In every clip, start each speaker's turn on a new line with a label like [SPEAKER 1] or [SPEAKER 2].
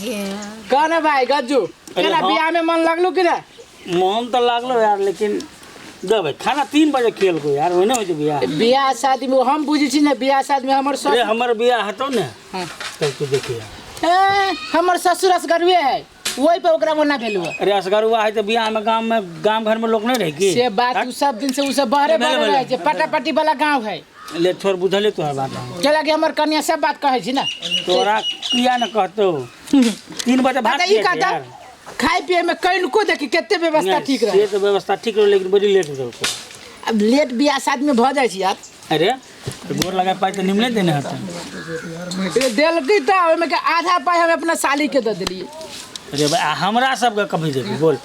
[SPEAKER 1] कहना भाई गज्जू केना बियाह में मन लगलो कि ना?
[SPEAKER 2] मन तो लागलो यार, लेकिन दे खाना 3 बजे खेल को यार, ओने हो बियाह।
[SPEAKER 1] बियाह शादी में हम बुझी छी ना, बियाह शादी में हमर
[SPEAKER 2] अरे हमर बियाह हतो ने।
[SPEAKER 1] हां
[SPEAKER 2] तब तू देखिए
[SPEAKER 1] हमर ससुर असगरवे है, वही पे ओकरा मना भेलु।
[SPEAKER 2] अरे असगरुआ है तो बियाह में गांव घर में लोग नहीं रह की
[SPEAKER 1] से बात उ सब दिन से उ सब बहरे रहे छै, पटापटी वाला गांव है।
[SPEAKER 2] ले छोड़ बुझले तोहर बात
[SPEAKER 1] केला के हमर कन्या सब बात कहै छी ना,
[SPEAKER 2] तोरा किया न कहतो 3 बजे भात यार।
[SPEAKER 1] खाए पिए में कइनको देखि केते व्यवस्था ठीक रहे।
[SPEAKER 2] ये तो व्यवस्था ठीक रहे, लेकिन बड़ी लेट हो।
[SPEAKER 1] अब लेट बियाह शादी में भ जाय छी यार।
[SPEAKER 2] अरे तो गोर लगा पाई तो निमले देने हता।
[SPEAKER 1] ये देलकै त ओय में के आधा पाई हम अपना साली के द देलिए।
[SPEAKER 2] अरे भाई हमरा सब का कभी देबी बोल?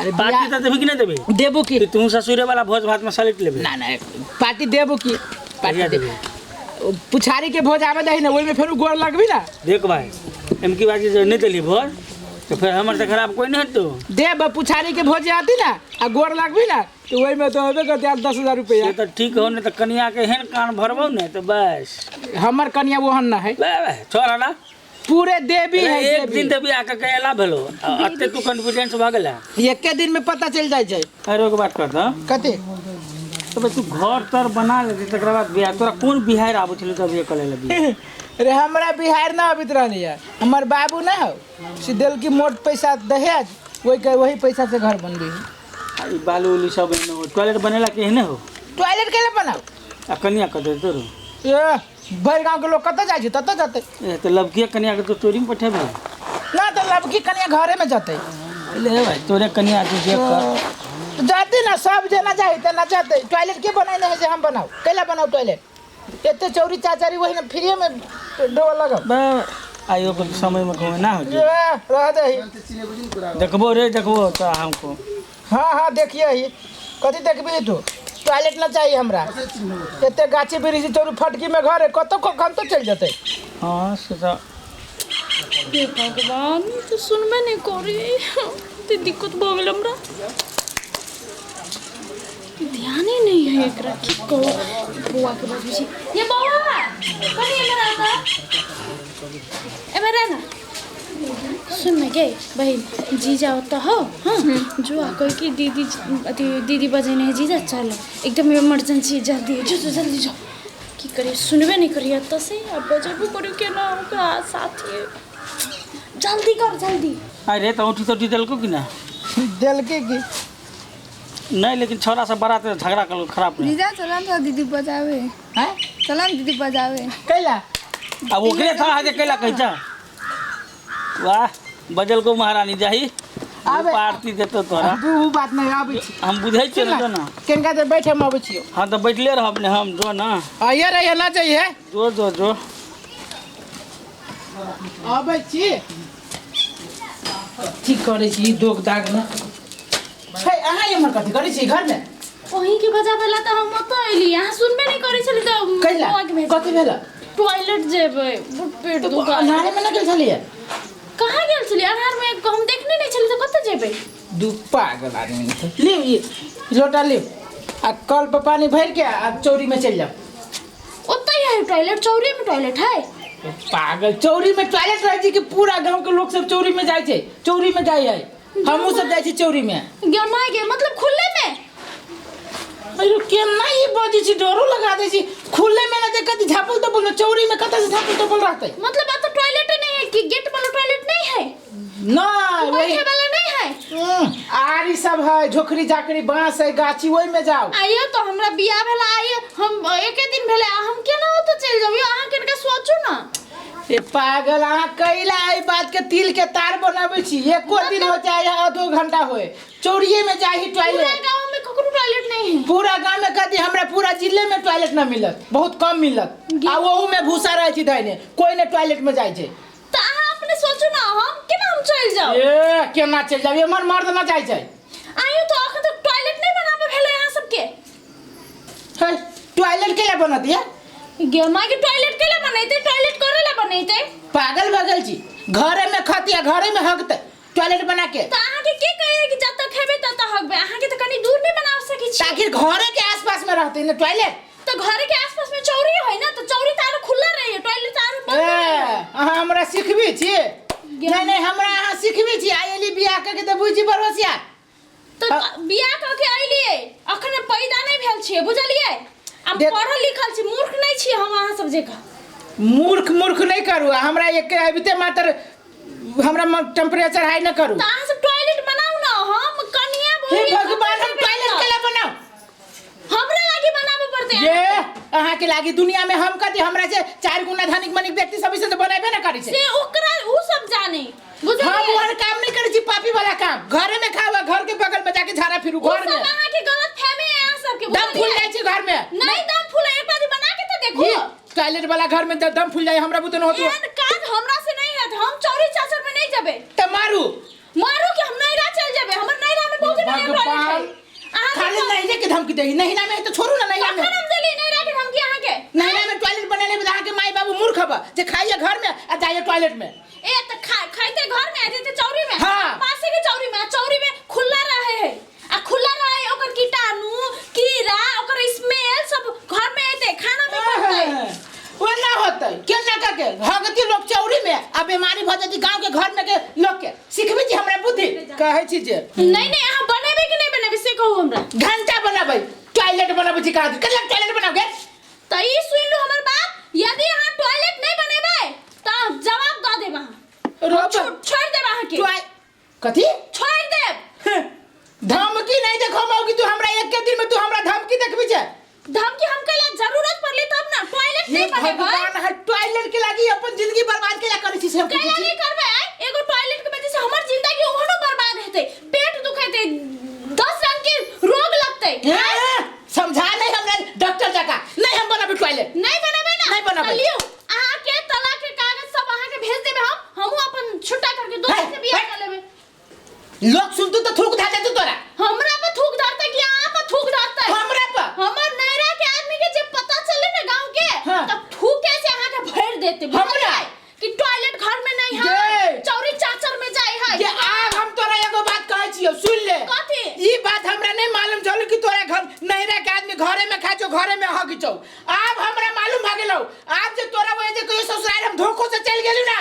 [SPEAKER 1] अरे
[SPEAKER 2] पार्टी तो देबी कि नहीं देबी?
[SPEAKER 1] देबो की
[SPEAKER 2] तू ससुरे वाला भोज भात में सलिट लेबे?
[SPEAKER 1] ना ना पार्टी देबो की पार्टी देबे। पुछारी के भोज आवे दही ना, ओय में फेर गोर लगबी ना।
[SPEAKER 2] देख भाई एम की बात जे नहीं देली भोज तो फिर हमर से खराब कोई नहीं हतो।
[SPEAKER 1] देब पुछारी के भोज आती ना आ गोर लगबी ना तो ओय में तो होबे करते 10,000 रुपया।
[SPEAKER 2] ये तो ठीक हो ने तो कन्या के हेन कान भरबो ने तो बस
[SPEAKER 1] हमर कन्या ओहन ना है,
[SPEAKER 2] छोड़ ना
[SPEAKER 1] पूरे देवी है।
[SPEAKER 2] एक दिन देबी आके कहला भेलो अते तू कॉन्फिडेंस भ गेला?
[SPEAKER 1] एके दिन में पता चल जाय छै।
[SPEAKER 2] अरे के बात कर द
[SPEAKER 1] कते
[SPEAKER 2] तो तू घर तर बना ले तकरा बाद बियाह तोरा कौन बिहार आबो छले तब ये करे लगी?
[SPEAKER 1] अरे हमरा बिहार ना अबित रहनी है, हमर बाबू ना हो से दिल की मोट पैसा दहेज वही पैसा से घर बन गई।
[SPEAKER 2] ई बालू उली सब न हो, टॉयलेट बनेला के ने हो?
[SPEAKER 1] टॉयलेट केले बनाओ
[SPEAKER 2] आ कन्या क दे तोरो
[SPEAKER 1] ए भर गांव के लोग कत जाय छै तत जाते।
[SPEAKER 2] ए तो लबकी कन्या के तो चोरी में पठेबे
[SPEAKER 1] ना तो लबकी कन्या घरे में जाते।
[SPEAKER 2] ले भाई तोरे कन्या तू देख कर
[SPEAKER 1] जाते ना, सब जना जाए त ना जाते। टॉयलेट के बनाने है जे हम बनाओ? केला बनाओ टॉयलेट? एते चौरी चाचारी वही ना फ्री में डोल लगब।
[SPEAKER 2] आयो को समय में कहवे ना हो जी
[SPEAKER 1] रह दे।
[SPEAKER 2] देखबो रे देखबो तो हमको।
[SPEAKER 1] हां हां देखिए ही कथि देखबी तू? टॉयलेट ना चाहिए हमरा। एते गाछी बिरिछी चौरी फटकी में घर है, कतो कखन तो चल जते।
[SPEAKER 2] हां सदा
[SPEAKER 3] हे भगवान तो सुनबे नहीं करी, ते दिक्कत भ गेल हमरा। ध्यान ही नहीं है एकरा की कहो बुआ के बाजू छी। ये बुआ कनी मेरा ना ए मेरा ना सुन में गए बहन जीजा होता हो। हाँ जो आको की दीदी बजाने है जीजा चलो एकदम इमरजेंसी जल्दी जो जल्दी जाओ की करे सुनबे नहीं करिए तो से अब बजबो करू के ना ओकरा साथी जल्दी कर जल्दी।
[SPEAKER 2] अरे तो उठी दिल को कि ना
[SPEAKER 1] दिल के की
[SPEAKER 2] नहीं, लेकिन छोरा सब बड़ा तो झगड़ा कर खराब नहीं।
[SPEAKER 4] जीजा चला तो दीदी बजावे
[SPEAKER 1] हैं
[SPEAKER 4] चला दीदी बजावे
[SPEAKER 1] कैला
[SPEAKER 2] अब ओकरे था जे कैला कहता वाह बजल को महारानी जाही
[SPEAKER 1] आबे
[SPEAKER 2] पार्टी देतो तोरा।
[SPEAKER 1] वो बात नहीं आबै छी
[SPEAKER 2] हम बुझै छी ना
[SPEAKER 1] केनका दे बैठे हम आबै छियो।
[SPEAKER 2] हां तो बैठले रह अपने हम जो ना
[SPEAKER 1] आइए रहिए ना चाहिए
[SPEAKER 2] जो
[SPEAKER 1] आबै छी ठीक करे छी दोग दाग ना छै। अहाँ हमर कथि करे छी घर में?
[SPEAKER 3] वही के बजावेला त हम त एली यहाँ सुनबे नहीं करे छली त
[SPEAKER 1] कैला कथि भेला?
[SPEAKER 3] टॉयलेट जेबे पेट दुखा
[SPEAKER 1] अनारे में ना गेल छलिए?
[SPEAKER 3] कहाँ गेल छली? अनार में हम देखने नहीं छली त कत जेबे?
[SPEAKER 1] दू पागल आदमी ने ले ये लोटा ले आ कल पे पानी भर के आ चौरी में चल जाओ।
[SPEAKER 3] ओतै है टॉयलेट, चौरी में टॉयलेट है।
[SPEAKER 1] पागल चौरी में टॉयलेट रह जी कि पूरा गांव के लोग सब चौरी में जाय छै, चौरी में जाय है हमहू सब जाय छी चौरी में।
[SPEAKER 3] गमा गे मतलब खुले में?
[SPEAKER 1] अरे केना ये बजी छी डरो लगा दे छी। खुले में ना दे कति झापल तो बोल चौरी में कत से झापल तो बोल रहते
[SPEAKER 3] मतलब अब तो टॉयलेट नहीं है कि गेट वाला टॉयलेट नहीं है?
[SPEAKER 1] ना वही
[SPEAKER 3] वाला नहीं है।
[SPEAKER 1] आरी सब है झोकरी जाकरी बांस है गाछी ओई में जाओ।
[SPEAKER 3] आइयो तो हमरा बियाह भेला आइयो हम एके दिन भेले हम केना हो तो चल जाबियो अहाँ केनका सोचू ना।
[SPEAKER 1] ए पागल अहाँ कैला आई बात के तिल के तार बनाबै छी एको दिन हो जाए या आधो घंटा होए चौरिये में जाही टॉयलेट।
[SPEAKER 3] पूरा गांव में ककरो टॉयलेट नहीं है।
[SPEAKER 1] पूरा गांव में कदी हमरा पूरा जिले में टॉयलेट ना मिलत, बहुत कम मिलत आ वहू में भूसा रह छी धइने कोई ने टॉयलेट में जाय छै।
[SPEAKER 3] त अहाँ अपने सोचू ना हम केना हम चल जाओ?
[SPEAKER 1] ए केना चल जाबे हमर मर्द ना जाय छै।
[SPEAKER 3] आइयो तो अखन तक टॉयलेट नहीं बनाबे भेले यहाँ सबके।
[SPEAKER 1] है टॉयलेट केला बनत या?
[SPEAKER 3] गेमा के टॉयलेट केला बनैते टॉयलेट करेला बनैते?
[SPEAKER 1] पागल बगल छी घरे में खतिया घरे में हगते टॉयलेट बना के।
[SPEAKER 3] त अहाँ के कहे कि जब तक खेबे तब तक हगबे अहाँ के त कनी दूर नहीं बना सकी छी
[SPEAKER 1] ताकि घरे के आसपास में रहते ना टॉयलेट।
[SPEAKER 3] तो घर के आसपास में चौरी है ना तो चौरी तार खुला रही है टॉयलेट तार बंद है।
[SPEAKER 1] अहाँ हमरा सिखबी छी नहीं नहीं हमरा यहाँ सिखबी छी आइली बियाह के त बुझी बरसिया
[SPEAKER 3] तो बियाह क के आइलिए अखन पैदा नहीं भेल छिए बुझलिए हम पढ़ल लिखल छी मूर्ख नहीं छी हम अहाँ सब जगह
[SPEAKER 1] मूर्ख नहीं करू हमरा एक अबिते मात्र हमरा टेम्परेचर हाई न करू
[SPEAKER 3] त अहाँ सब टॉयलेट बनाऊ ना हम कनिया
[SPEAKER 1] हे
[SPEAKER 3] बोली
[SPEAKER 1] भगवान हम टॉयलेट केला बनाऊ
[SPEAKER 3] हमरा लागी बनाबे पड़ते
[SPEAKER 1] ये अहाँ के लागी दुनिया में हम कथि हमरा से 4 गुना धनिक मनिक व्यक्ति सब से बनाबे न करै छै
[SPEAKER 3] से ओकरा उ सब जाने बुझलिए
[SPEAKER 1] हम और काम नहीं करै छी पापी वाला काम घरे में खावा घर के बगल में जाके झाड़ा फिरू घर में
[SPEAKER 3] अहाँ के गलत फहमी है अहाँ सब के
[SPEAKER 1] दम फूल जाय छै घर में
[SPEAKER 3] नहीं दम फूल एक बार बना के तो देखो
[SPEAKER 1] टॉयलेट वाला घर में दम फूल जाय हमरा बुतन होतो
[SPEAKER 3] एहन काज हमरा से नहीं है हम चौरी चाचर में नहीं जाबे
[SPEAKER 1] त मारू
[SPEAKER 3] के हम नैरा चल जाबे हमर नैरा में बहुत बढ़िया टॉयलेट है
[SPEAKER 1] खाली नहीं के धमकी दे नहीं ना में तो छोड़ू ना नहीं में
[SPEAKER 3] हम देली नैरा के धमकी अहाँ के
[SPEAKER 1] नहीं में टॉयलेट बनाने में अहाँ के माई बाबू मूर्ख बा जे खाइए घर में आ जाइए टॉयलेट में
[SPEAKER 3] ए त खाइते घर में आते चौरी में
[SPEAKER 1] हाँ।
[SPEAKER 3] पासे के चौरी में खुला रहे है आ खुला रहे ओकर कीटाणु कीड़ा ओकर स्मेल सब घर में आते खाना में पड़ते
[SPEAKER 1] वो ना होता केना का के भगती लोग चौरी में आ बीमारी भ जती गांव के घर में के लोग के सिखबी छी हमरा बुद्धि कहै छी जे
[SPEAKER 3] नहीं अहाँ बनेबे कि नहीं बनेबे से कहू हमरा
[SPEAKER 1] घंटा बनाबै टॉयलेट बनाबै छी कहा कला टॉयलेट बनाओगे
[SPEAKER 3] त ई सुन लो हमर बात यदि अहाँ टॉयलेट नहीं बनेबे त जवाब द देब अहाँ छोड़ देब अहाँ के
[SPEAKER 1] कथी
[SPEAKER 3] छोड़ देब
[SPEAKER 1] धमकी नहीं देखो मौगी तू हमरा एक के दिन में तू हमरा धमकी देखबी छै
[SPEAKER 3] धमकी हम कला जरूरत पड़ली तब ना टॉयलेट नहीं बनेबे
[SPEAKER 1] भगवान है टॉयलेट के लागी अपन जिंदगी बर्बाद केला करै छी से हम
[SPEAKER 3] कला नहीं करबे एगो टॉयलेट के वजह से हमर जिंदगी ओहनो बर्बाद हेते पेट दुखेते 10 रंग के रोग लगते
[SPEAKER 1] समझा नहीं हमरा डॉक्टर जका नहीं हम बनाबे टॉयलेट
[SPEAKER 3] नहीं बनेबे ना
[SPEAKER 1] नहीं बनाबे
[SPEAKER 3] लियो अहाँ के तलाक के कागज सब अहाँ के भेज देबे हम अपन छुट्टा करके दोस्त से बियाह कर लेबे
[SPEAKER 1] लोग सुनतु तो थूक धा देतु तोरा
[SPEAKER 3] हमरा पे थूक धरता कि अहाँ पे थूक धरता
[SPEAKER 1] हमरा पे
[SPEAKER 3] हमर नैरा के आदमी के जब पता चले ना गांव के
[SPEAKER 1] हाँ।
[SPEAKER 3] तब थूके से अहाँ के भर देते
[SPEAKER 1] हमरा
[SPEAKER 3] कि टॉयलेट घर में नहीं
[SPEAKER 1] ये।
[SPEAKER 3] है चौरी चाचर में जाई है
[SPEAKER 1] ये आब हम तोरा एगो बात कहै छियो सुन ले
[SPEAKER 3] कथी
[SPEAKER 1] ई बात हमरा नहीं मालूम चलो कि तोरा घर नैरा के आदमी घरे में खाइ छौ घरे में हगी छौ आब हमरा मालूम भ गेलौ आब जे तोरा वजह से कोई ससुराल हम धोखो से चल गेलू ना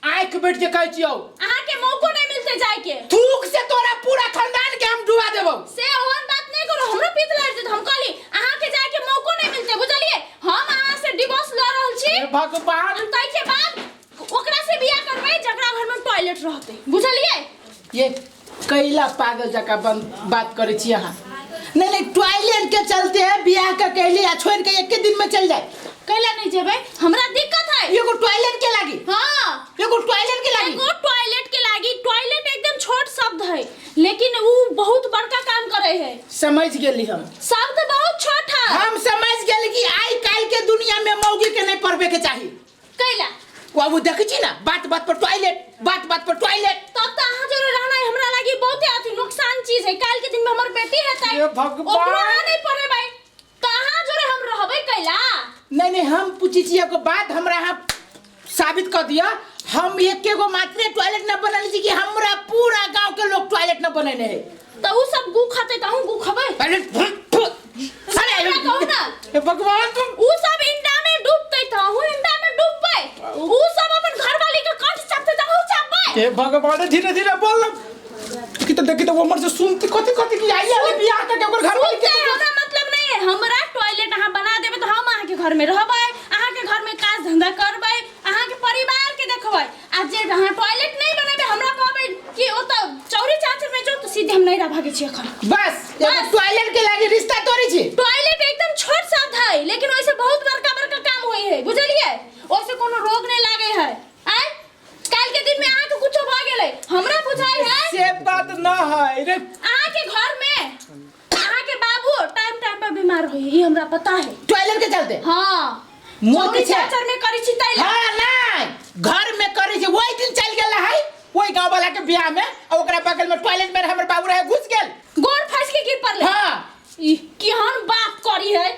[SPEAKER 1] आंख बैठ जे कहै छियो
[SPEAKER 3] अहाँ के मौको नहीं मिलते जाए के
[SPEAKER 1] थूक से तोरा पूरा खानदान के हम डुबा देबो
[SPEAKER 3] से ओहन बात नहीं करो हमरा पीत लड़ जे हम कहली अहाँ के जाए के मौको नहीं मिलते बुझलिए हम अहाँ से डिवोर्स ल रहल छी
[SPEAKER 1] भगवान
[SPEAKER 3] हम तै के बाद ओकरा से बियाह करबै जकरा घर में टॉयलेट रहते बुझलिए
[SPEAKER 1] ये कैला पागल जका बात करे छी अहाँ नहीं टॉयलेट के चलते है बियाह का कहली आ छोड़ के एक दिन में चल जाए
[SPEAKER 3] कैला नहीं जेबे हमरा दिक्कत है
[SPEAKER 1] एगो टॉयलेट के लागी
[SPEAKER 3] हां
[SPEAKER 1] एगो टॉयलेट के लागी
[SPEAKER 3] एगो टॉयलेट के लागी टॉयलेट एकदम छोट शब्द है लेकिन वो बहुत बड़का काम करे है
[SPEAKER 1] समझ गेली हम
[SPEAKER 3] शब्द बहुत छोट है
[SPEAKER 1] हम समझ गेली कि आई काल के दुनिया में मौगी के नहीं पढ़बे के चाहिए
[SPEAKER 3] कैला
[SPEAKER 1] वो देखै छी ना बात पर टॉयलेट बात पर टॉयलेट
[SPEAKER 3] तब त अहाँ जरूर रहना है हमरा लागी बहुत अति नुकसान चीज है काल के दिन में हमर बेटी है ताई
[SPEAKER 1] ये भगवान
[SPEAKER 3] ओकरा नहीं पढ़े भाई त अहाँ जरूर हम रहबे कैला
[SPEAKER 1] नहीं हम पूछी छी एगो बात हमरा यहाँ साबित कर दिया हम एक गो मात्र टॉयलेट न बनल छी कि हमरा पूरा गांव के लोग टॉयलेट न बनेने है
[SPEAKER 3] त उ सब गु खाते त हम गु खबै
[SPEAKER 1] अरे
[SPEAKER 3] कहू ना
[SPEAKER 1] हे भगवान तुम
[SPEAKER 3] उ सब इंडा में डूबते त हूं इंडा में डूबबै उ सब अपन घरवाली के कंठ चापते त हूं चापबै
[SPEAKER 1] हे भगवान धीरे धीरे बोल कि तो देखि तो वो मर से सुनती कथि की आई है बियाह का ओकर घर वाली के
[SPEAKER 3] हमरा मतलब नहीं है हमरा टॉयलेट अहाँ बना देबे त हम अहाँ के घर में रहबै अहाँ के घर में काज धंधा करबै अहाँ के परिवार के देखबै आ जे अहाँ टॉयलेट नहीं बनेबे हमरा कहबै कि ओ त चौरी चाचर में जो तो सीधे हम नहीं रह भागे छी अखन
[SPEAKER 1] बस टॉयलेट के लागी रिश्ता तोड़ी छी
[SPEAKER 3] टॉयलेट एकदम छोट शब्द है लेकिन ओइसे बहुत बड़का काम होई है बुझलिए ओइसे कोनो रोग नहीं लागे है आय काल के दिन में अहाँ के कुछो भ गेलै हमरा बुझाई है
[SPEAKER 1] से बात न है रे
[SPEAKER 3] अहाँ के घर में अहाँ के बाबू टाइम पर बीमार होई ई हमरा पता है
[SPEAKER 1] टॉयलेट के चलते
[SPEAKER 3] हां
[SPEAKER 1] मोती
[SPEAKER 3] चाचर में करी छी तैला
[SPEAKER 1] हां नहीं घर में करी छी वही दिन चल गेल है वही गांव वाला के बियाह में और ओकरा बगल में टॉयलेट में हमर बाबू रहे घुस गेल
[SPEAKER 3] गोड़ फंस के गिर पड़ले
[SPEAKER 1] हां
[SPEAKER 3] ई केहन बात करी है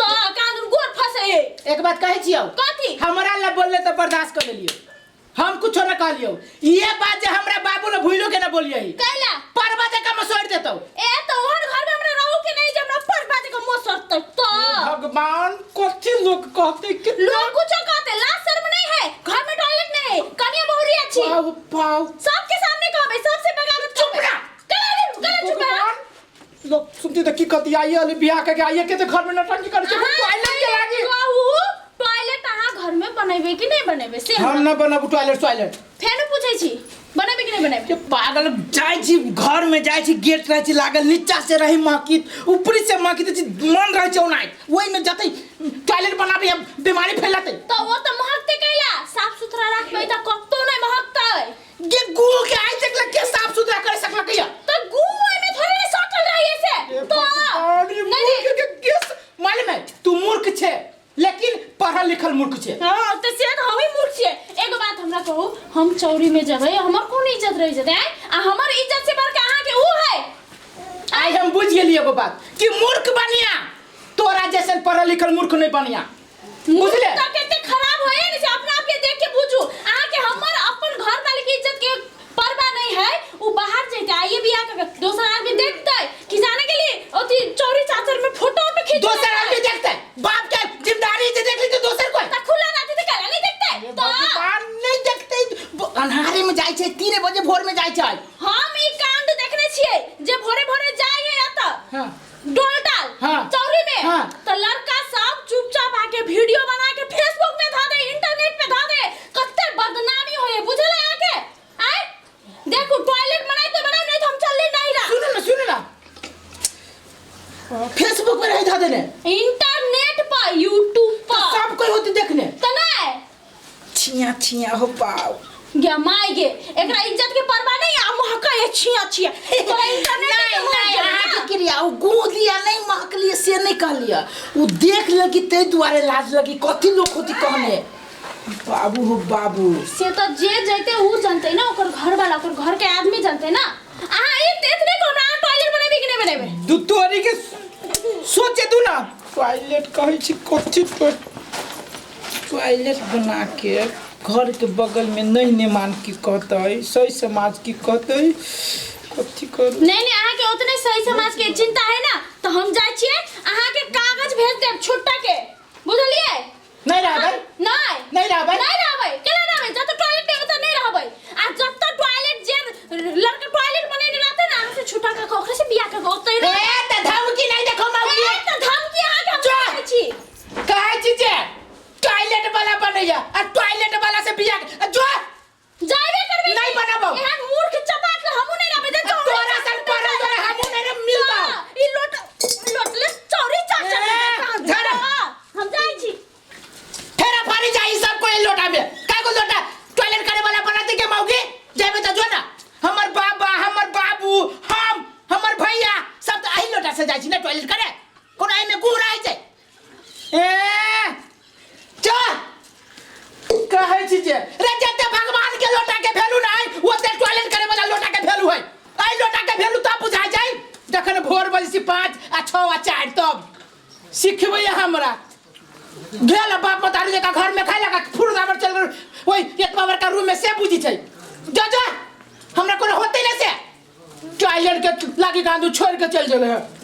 [SPEAKER 3] तो कांदुन गोड़ फंसे है
[SPEAKER 1] एक बात कहै छियौ
[SPEAKER 3] कथी
[SPEAKER 1] हमरा ला बोलले तो बर्दाश्त कर लेलियो हम कुछो न कहलियो ये बात जे हमरा बाबू ने भूलो के न बोलियै
[SPEAKER 3] कैला
[SPEAKER 1] परवा जका मसोड़ देतौ
[SPEAKER 3] ए तो ओहन घर में हमरा रहू के नहीं जे हमरा परवा जका मसोड़ तो
[SPEAKER 1] भगवान कथि लोग कहते कि
[SPEAKER 3] लोग कुछ कहते लाज शर्म नहीं है घर में टॉयलेट नहीं है कनिया बहुरी अच्छी
[SPEAKER 1] पाव पाव
[SPEAKER 3] सबके सामने कहबे सबसे बगावत
[SPEAKER 1] चुप रह।
[SPEAKER 3] गला चुप रह
[SPEAKER 1] लोग सुनती तो की कती आई वाली बियाह के आइए के तो घर में नटंकी करे छै टॉयलेट के लागी
[SPEAKER 3] टॉयलेट अहाँ घर में बनेबे कि नहीं बनेबे से
[SPEAKER 1] हम न बनाबू टॉयलेट
[SPEAKER 3] फेर पूछे छी बनेबे कि नहीं बनेबे
[SPEAKER 1] के पागल जाय छी घर में जाय छी गेट रह छी लागल नीचा से रही महकी ऊपरी से महकी त मन रह छै ओनाइ ओइ में जतै टॉयलेट बनाबे बीमारी फैलतै
[SPEAKER 3] तो वो तो महकते कैला साफ सुथरा रखबे त कत्तो नहीं महकतै
[SPEAKER 1] के गु के आइ तक के साफ सुथरा कर सकलक या
[SPEAKER 3] तो गु में थोड़े सटल रही से तो
[SPEAKER 1] नहीं के मालूम है तू मूर्ख छे लेकिन पढ़ल लिखल मूर्ख छे
[SPEAKER 3] हां तो से हम ही मूर्ख छे एगो बात हमरा कहू हम चौरी में जबै हमर कोन इज्जत रह जते आ हमर इज्जत से बड़का अहाँ के ऊ है
[SPEAKER 1] आई हम बुझ गेलिए एगो बात कि मूर्ख बनिया तोरा जैसे पढ़ल लिखल मूर्ख नहीं बनिया बुझले
[SPEAKER 3] तो केते खराब होए ने से अपना आप के देख के बुझू अहाँ के हमर अपन घर वाले की इज्जत के परवाह नहीं है ऊ बाहर जैते आइए बियाह के दूसरा आदमी देखते कि जाने के लिए ओती चौरी चाचर में फोटो पे खींच
[SPEAKER 1] दूसरा आदमी देखते बाप के जिम्मेदारी से देख ली तो दूसर कोई
[SPEAKER 3] ता खुला रहते तो काला नहीं देखते तो
[SPEAKER 1] भगवान नहीं देखते अन्हारे में जाय छै 3 बजे भोर में जाय छै
[SPEAKER 3] हम ई कांड देखने छिए जे भोरे भोरे जाइए या त
[SPEAKER 1] हां
[SPEAKER 3] डोल डाल
[SPEAKER 1] हाँ।
[SPEAKER 3] चौरी में
[SPEAKER 1] हाँ।
[SPEAKER 3] तो लड़का सब चुपचाप आके वीडियो बना के फेसबुक पे धा दे इंटरनेट पे धा दे कत्ते बदनामी होए बुझले आके आय देखो टॉयलेट बनाई तो बनाई नहीं तो हम चलले नहीं रहा
[SPEAKER 1] सुन ना फेसबुक पे रह था देने
[SPEAKER 3] इंटरनेट पर यूट्यूब पर
[SPEAKER 1] सब कोई होती देखने
[SPEAKER 3] तो नहीं
[SPEAKER 1] छिया हो पाओ
[SPEAKER 3] गे माय गे एकरा इज्जत के परवाह नहीं आ महका ये छिया छिया तोरा इंटरनेट
[SPEAKER 1] नहीं अहाँ के क्रिया वो गूंद लिया नहीं महक लिया से नहीं कह लिया वो देख ले कि ते द्वारे लाज लगी कथी लोग होती कहने बाबू हो बाबू
[SPEAKER 3] से तो जे जैते ऊ जानते ना ओकर घर वाला ओकर घर के आदमी जानते ना आहा ई तेतरे को ना टॉयलेट बनेबे कि नहीं बनेबे
[SPEAKER 1] दू तोरी के सोचे तू ना टॉयलेट कहै छी कथी टॉयलेट बना के घर के बगल में नहीं निमान की कहते सही समाज की कहते कथी कर
[SPEAKER 3] नहीं आहा के उतने सही समाज के चिंता है ना तो हम जाय छिए आहा के कागज भेज देब छुट्टा के बुझलिए
[SPEAKER 1] नहीं रहबै
[SPEAKER 3] नहीं रहबै केला रहबै जब तक टॉयलेट नहीं होता नहीं रहबै आ जब तक टॉयलेट जे लड़का टॉयलेट बने नहीं रहते ना से छुट्टा का ओकरे से बियाह का होतै रे
[SPEAKER 1] ए त धमकी नहीं देखो मौगी
[SPEAKER 3] त धमकी आहा के हम कहै छी
[SPEAKER 1] कहै छी जे टॉयलेट वाला बनैया आ टॉयलेट वाला से बियाह जो
[SPEAKER 3] जाइबे करबे
[SPEAKER 1] नहीं बनाबो
[SPEAKER 3] एहन मूर्ख चपाट हमहु नहीं रहबै दे
[SPEAKER 1] तोरा सन पर तोरा हमहु नहीं मिलबा
[SPEAKER 3] ई लोटले चौरी चाचा
[SPEAKER 1] धर
[SPEAKER 3] हम जाई छी
[SPEAKER 1] फेरा फारी जाई सब कोई लोटा में का को लोटा टॉयलेट करे वाला बनाते के मौगी जेबे त जो ना हमर बाबा हमर बाबू हम हमर भैया सब त आही लोटा से जाई छी ना टॉयलेट करे कोन आई में गुड़ आई छै ए जा कहै छी जे रे जते भगवान के लोटा के भेलू ना ओते टॉयलेट करे वाला लोटा के भेलू है आई लोटा के भेलू त बुझा जाई जखन भोर बजे 5 आ 6 आ 4 तब सिखबै हमरा गेल बाप मतारी जका घर में खाइ लगा फुरदावर चल गए ओइ एतबा बड़का रूम में से बुझी छै जा हमरा कोनो होते ने से टॉयलेट के लागी गांदू छोड़ के चल गेले